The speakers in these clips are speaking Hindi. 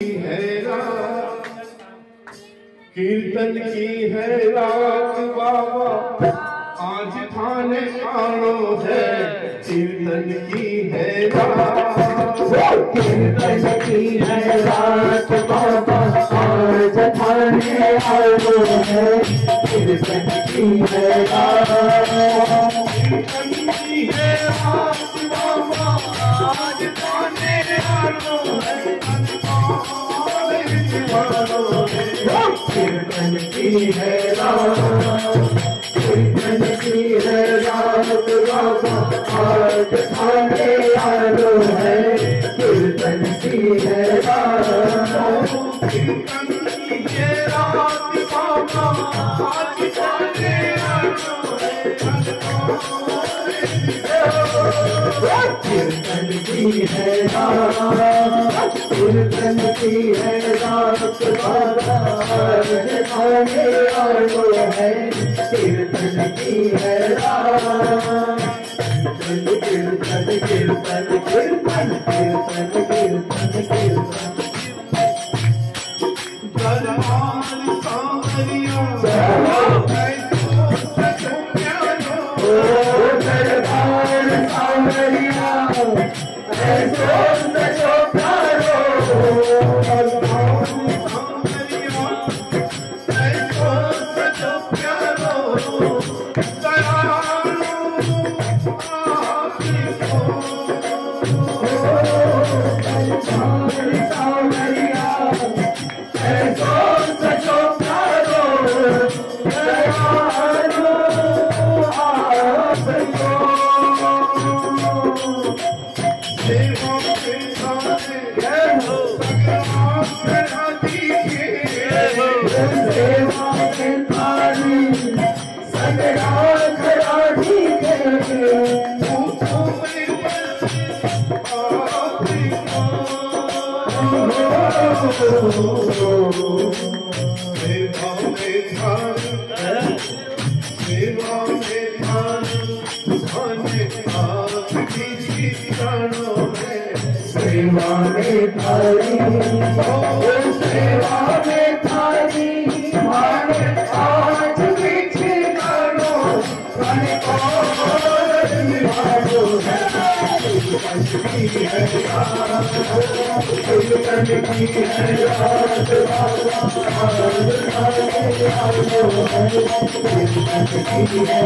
है रात, कीर्तन की है रात बाबा, आज थाने आनो है। कीर्तन की है रात, कीर्तन की है रात बाबा, आज थाने आनो है। कीर्तन की है रात, कीर्तन की है रात बाबा, आज थाने आनो है। कीर्तन की है रात, कीर्तन की है रात बाबा, आज थाने आनो है। कीर्तन की है रात, कीर्तन की है रात बाबा, आज थाने आनो है। कीर्तन की है रात, कीर्तन की है रात बाबा, आज थाने आनो है। कीर्तन की है रात, कीर्तन कीर्तन कीर्तन कीर्तन कीर्तन कीर्तन दरबार सांवरिया दरबार सांवरिया ऐसो सचो प्यारो, सांवरिया ऐसो सचो प्यारो, दयालु आपको सेवा के साथे सेवा के थाली सगरा खरा ठीके। सेवा में थारी, सेवा में थारी, माने आज पीछे गानो, माने और निभाओ है। कीर्तन की है रात, कीर्तन की है रात बाबा, आज थाने आनो है। कीर्तन की है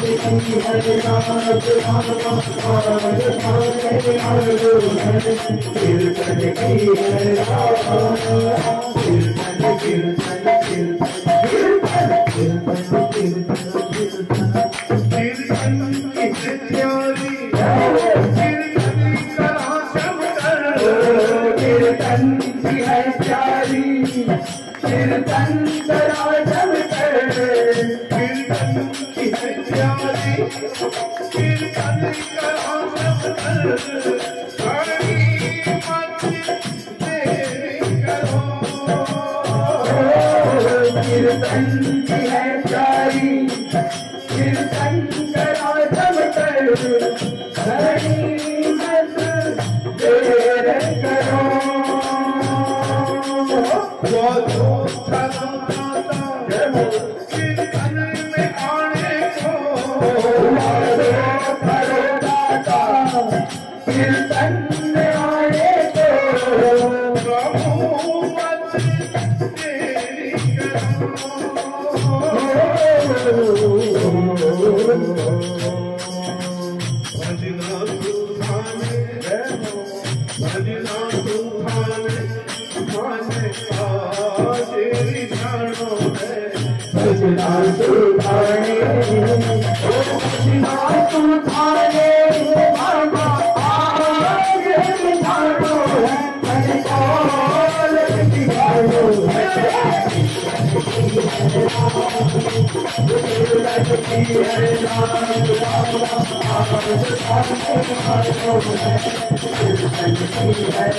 कीर्तन करा जब कीर्तन की है प्यारी, कीर्तन करा जब हरी मत देर करो। कीर्तन में आने को कीर्तन में आने को प्रभु मत देरी भजना तूफाने भजना तूफाने माने तेरी जानो है। भजना सुधारे, भजना सुधारे बाबा, आज जानो है। मन कौल दिखाओ है। कीर्तन की है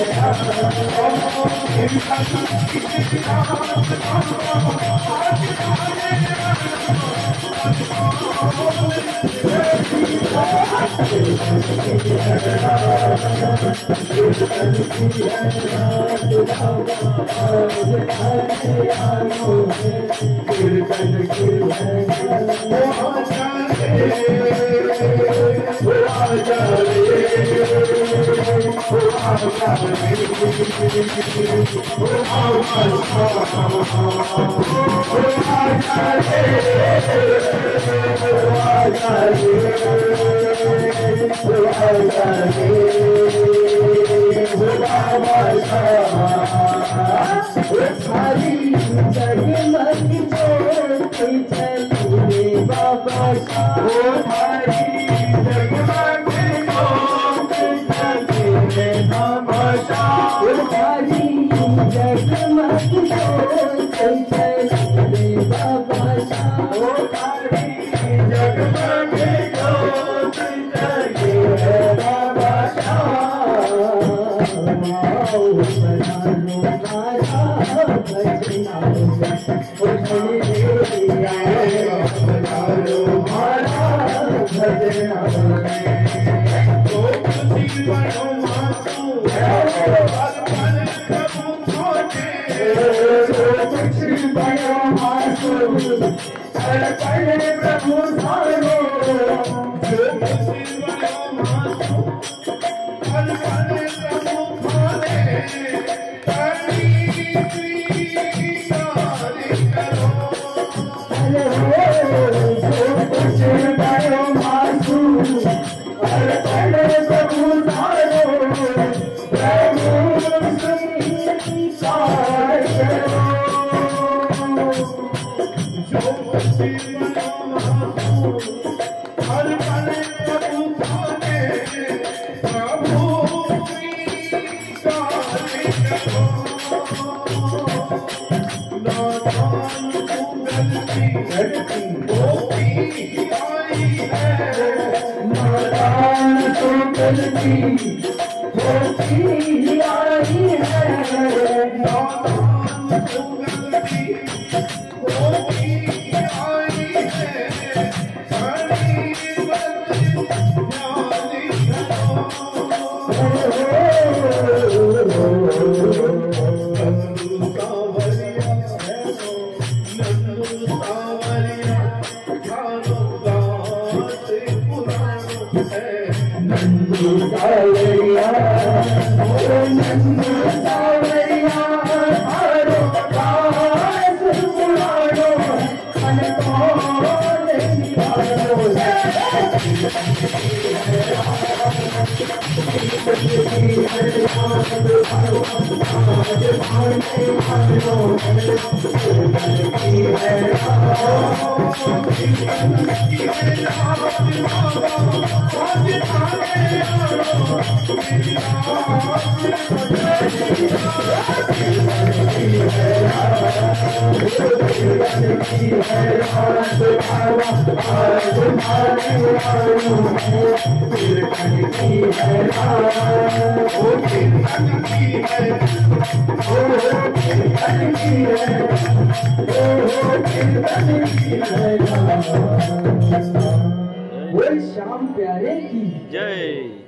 बोल श्याम प्यारे की जय।